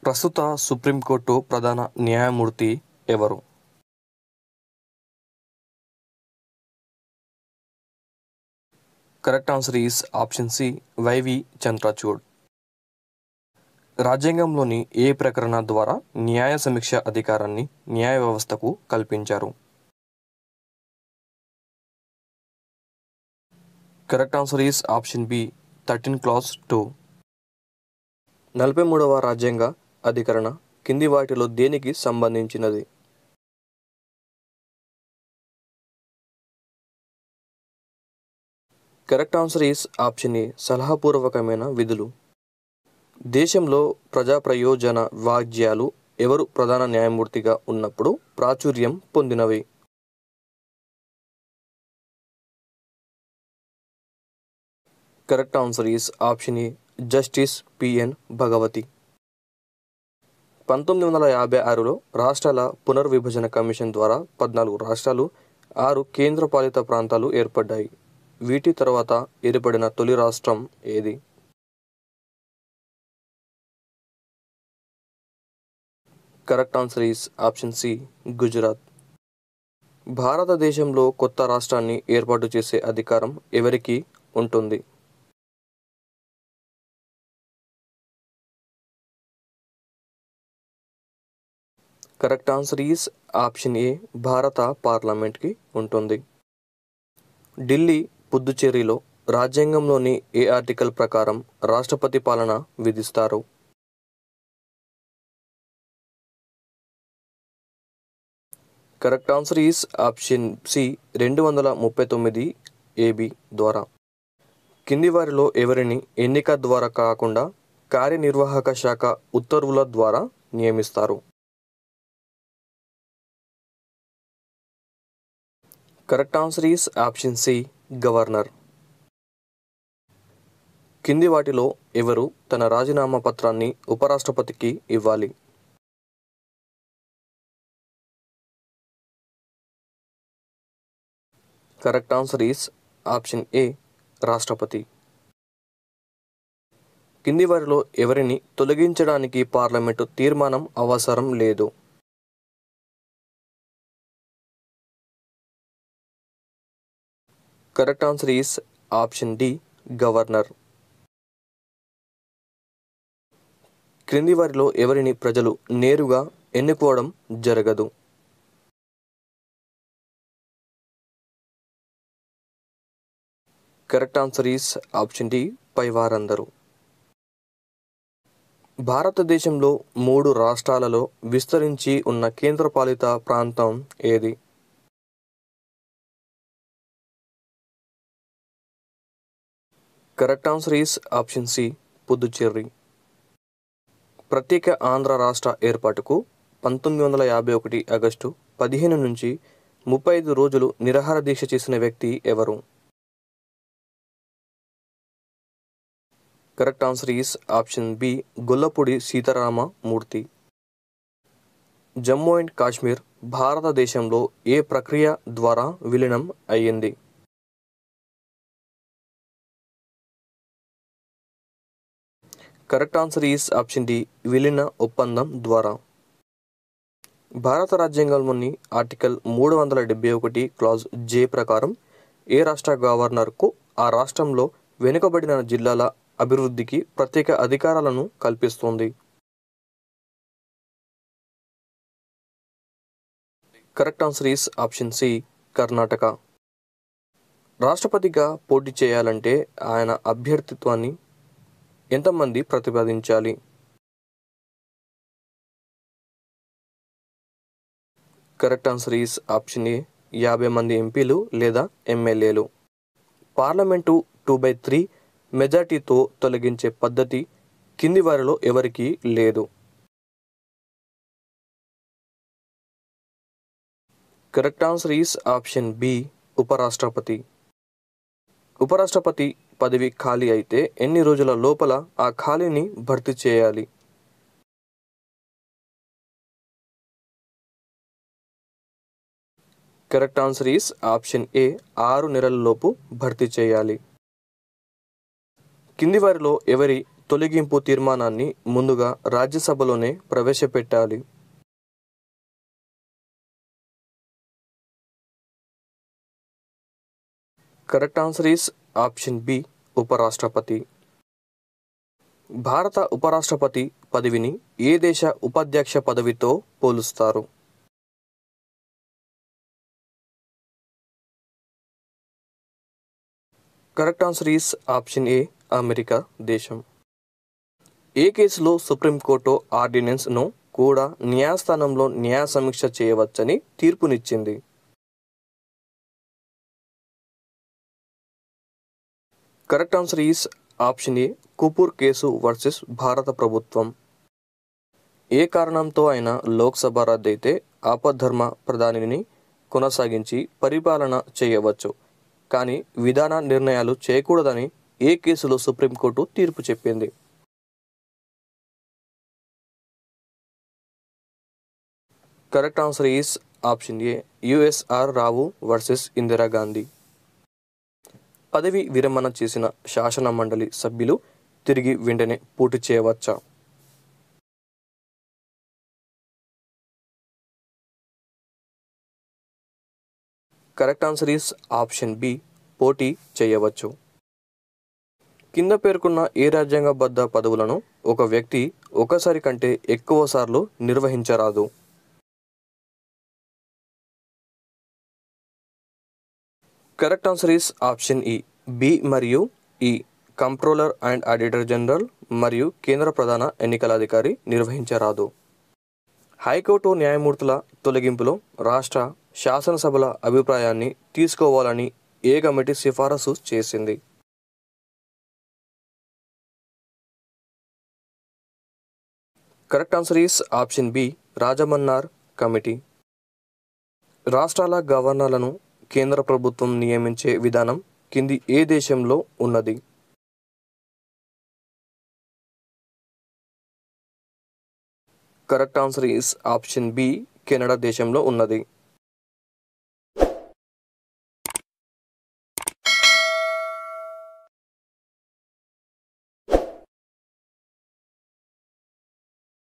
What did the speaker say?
ప్రస్తుత సుప్రీంకోర్టు ప్రధాన న్యాయమూర్తి ఎవరు? Correct answer is option C Y V Chandrachud. రాజ్యాంగంలోని ఏ ప్రకరణ ద్వారా న్యాయ సమీక్ష అధికారాన్ని న్యాయ వ్యవస్థకు కల్పించారు? Correct answer is option B 13 clause 2. 43వ రాజ్యాంగ అధికరణ కింది వాటిలో దేనికి సంబంధించినది? Correct answer is option A సలహాపూర్వకమైన విధులు. దేశంలో ప్రజా ప్రయోజన వాజ్యాలు ఎవరు ప్రధాన న్యాయమూర్తిగా ఉన్నప్పుడు ప్రాచుర్యం పొందినవి? Correct answer is option A justice PN Bhagwati. 1956లో రాష్ట్రాల పునర్విభజన కమిషన్ ద్వారా 14 రాష్ట్రాలు 6 కేంద్రపాలిత ప్రాంతాలు ఏర్పడ్డాయి. వీటి తర్వాత ఏర్పడిన తొలి రాష్ట్రం ఏది? Correct answer is option C Gujarat. భారతదేశంలో కొత్త రాష్ట్రాన్ని ఏర్పాటు చేసే అధికారం ఎవరికి ఉంటుంది? Correct answer is option A భారత పార్లమెంట్కి ఉంటుంది. ఢిల్లీ, పుదుచ్చేరిలో రాజ్యాంగంలోని ఏ ఆర్టికల్ ప్రకారం రాష్ట్రపతి పాలన విధిస్తారు? Correct answer is option C 239 AB ద్వారా. కింది వారిలో ఎవరిని ఎన్నిక ద్వారా కాకుండా కార్యనిర్వాహక శాఖ ఉత్తర్వుల ద్వారా నియమిస్తారు? Correct answer is option C governor. కింది వాటిలో ఎవరు తన రాజీనామా పత్రాన్ని ఉపరాష్ట్రపతికి ఇవ్వాలి? Correct answer is option A రాష్ట్రపతి. కింది వారిలో ఎవరిని తొలగించడానికి పార్లమెంటు తీర్మానం అవసరం లేదు? Correct answer is option D governor. క్రింది వారిలో ఎవరిని ప్రజలు నేరుగా ఎన్నుకోవడం జరగదు? Correct answer is option D పై వారందరూ. భారతదేశంలో 3 రాష్ట్రాలలో విస్తరించి ఉన్న కేంద్రపాలిత ప్రాంతం ఏది? Correct answer is option C Puducherry. ప్రత్యేక ఆంధ్ర రాష్ట్ర ఏర్పాటుకు 1951 ఆగస్టు 15 నుంచి 35 రోజులు నిరాహార దీక్ష చేసిన వ్యక్తి ఎవరు? Correct answer is option B Gollapudi Seetharamamurthy. Jammu and Kashmir భారతదేశంలో ఏ ప్రక్రియ ద్వారా విలీనం అయ్యింది? Correct answer is option D విలీన ఒప్పందం ద్వారా. భారత రాజ్యాంగంలోని ఆర్టికల్ 371 క్లాజ్ జే ప్రకారం ఏ రాష్ట్ర గవర్నర్కు ఆ రాష్ట్రంలో వెనుకబడిన జిల్లాల అభివృద్ధికి ప్రత్యేక అధికారాలను కల్పిస్తుంది? Correct answer is option C Karnataka. రాష్ట్రపతిగా పోటీ చేయాలంటే ఆయన అభ్యర్థిత్వాన్ని ఎంతమంది ప్రతిపాదించాలి? Correct answer is option A 50 మంది ఎంపీలు లేదా ఎమ్మెల్యేలు. పార్లమెంటు 2/3 మెజార్టీతో తొలగించే పద్ధతి కింది వారిలో ఎవరికీ లేదు? Correct answer is option B ఉపరాష్ట్రపతి. ఉపరాష్ట్రపతి పదవి ఖాళీ అయితే ఎన్ని రోజుల లోపల ఆ ఖాళీని భర్తీ చేయాలి? Correct answer is option A 6 నెలలలోపు భర్తీ చేయాలి. కింది వారిలో ఎవరి తొలగింపు తీర్మానాన్ని ముందుగా రాజ్యసభలోనే ప్రవేశపెట్టాలి? Correct answer is option B, ఉపరాష్ట్రపతి. భారత ఉపరాష్ట్రపతి పదవిని ఏ దేశ ఉపాధ్యక్ష పదవితో పోలుస్తారు? Correct answer is option A, America దేశం. ఏ కేసులో సుప్రీంకోర్టు ఆర్డినెన్స్ను కూడా న్యాయస్థానంలో న్యాయ సమీక్ష చేయవచ్చని తీర్పునిచ్చింది? Correct answer is option A, Kapoor case versus భారత ప్రభుత్వం. ఏ కారణంతో అయినా లోక్సభ రద్దయితే ఆపద్ధర్మ ప్రధానిని కొనసాగించి పరిపాలన చేయవచ్చు, కానీ విధాన నిర్ణయాలు చేయకూడదని ఏ కేసులో సుప్రీంకోర్టు తీర్పు చెప్పింది? Correct answer is option A, యుఎస్ఆర్ Rao versus Indira Gandhi. పదవి విరమణ చేసిన శాసన మండలి సభ్యులు తిరిగి వెంటనే పోటీ చేయవచ్చా? Correct answer is option B, పోటీ చేయవచ్చు. కింద పేర్కొన్న ఏ రాజ్యాంగబద్ధ పదవులను ఒక వ్యక్తి ఒకసారి కంటే ఎక్కువ సార్లు నిర్వహించరాదు? కరెక్ట్ ఆన్సర్ ఈస్ ఆప్షన్ ఈ, బి మరియు ఈ. కంప్ట్రోలర్ అండ్ ఆడిటర్ జనరల్ మరియు కేంద్ర ప్రధాన ఎన్నికల అధికారి నిర్వహించరాదు. హైకోర్టు న్యాయమూర్తుల తొలగింపులో రాష్ట్ర శాసనసభల అభిప్రాయాన్ని తీసుకోవాలని ఏ కమిటీ సిఫారసు చేసింది? Correct answer is option B, Rajamannar committee. రాష్ట్రాల గవర్నర్లను కేంద్ర ప్రభుత్వం నియమించే విధానం కింది ఏ దేశంలో ఉన్నది? Correct answer is option B, Canada దేశంలో ఉన్నది.